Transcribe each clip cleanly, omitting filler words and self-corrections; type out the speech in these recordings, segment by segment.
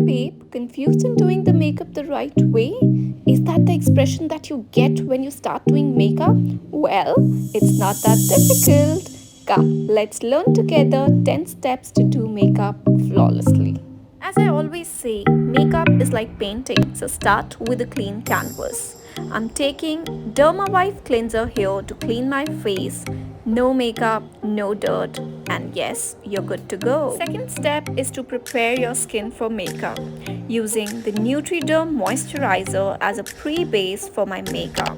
babe, confused in doing the makeup the right way? Is that the expression that you get when you start doing makeup? Well, it's not that difficult. Come, let's learn together 10 steps to do makeup flawlessly. As I always say, makeup is like painting, so start with a clean canvas. I'm taking Derma Wife Cleanser here to clean my face. No makeup, no dirt, and yes, you're good to go. Second step is to prepare your skin for makeup using the Nutriderm Moisturizer as a pre-base for my makeup.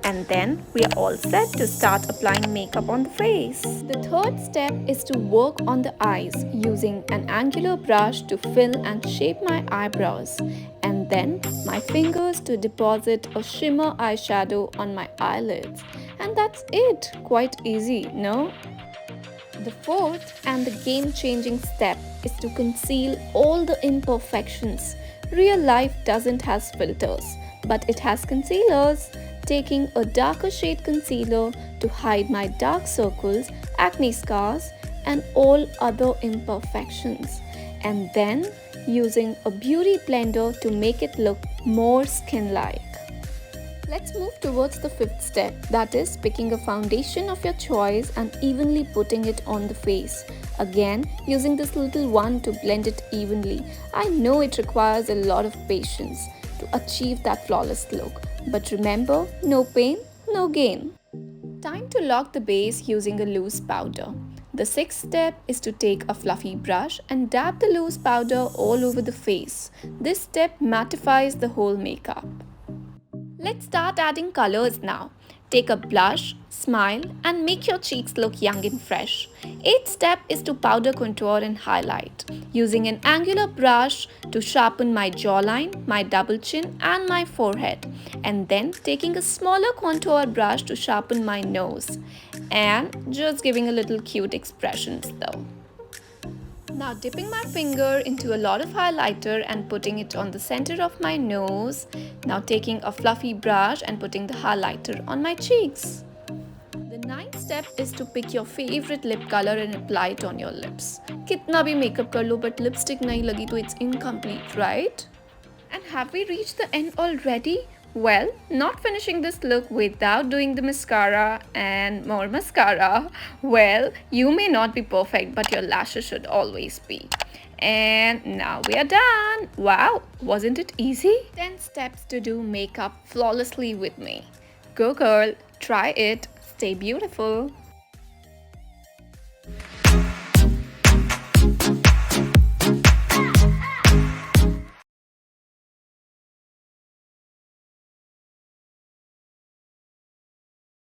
And then we are all set to start applying makeup on the face. The third step is to work on the eyes using an angular brush to fill and shape my eyebrows, and then my fingers to deposit a shimmer eyeshadow on my eyelids. And that's it. Quite easy, no? The fourth and the game-changing step is to conceal all the imperfections. Real life doesn't have filters, but it has concealers. Taking a darker shade concealer to hide my dark circles, acne scars, and all other imperfections. And then using a beauty blender to make it look more skin-like. Let's move towards the fifth step, that is picking a foundation of your choice and evenly putting it on the face. Again, using this little wand to blend it evenly. I know it requires a lot of patience to achieve that flawless look. But remember, no pain, no gain. Time to lock the base using a loose powder. The sixth step is to take a fluffy brush and dab the loose powder all over the face. This step mattifies the whole makeup. Let's start adding colors now. Take a blush, smile, and make your cheeks look young and fresh. Eighth step is to powder contour and highlight. Using an angular brush to sharpen my jawline, my double chin, and my forehead. And then taking a smaller contour brush to sharpen my nose. And just giving a little cute expressions though. Now dipping my finger into a lot of highlighter and putting it on the center of my nose. Now taking a fluffy brush and putting the highlighter on my cheeks. The ninth step is to pick your favorite lip color and apply it on your lips. Kitna bhi makeup kar lo but lipstick nahi lagi to it's incomplete, right? And have we reached the end already? Well, not finishing this look without doing the mascara and more mascara. Well, you may not be perfect, but your lashes should always be. And now we are done. Wow, wasn't it easy? 10 steps to do makeup flawlessly with me. Go girl, try it. Stay beautiful.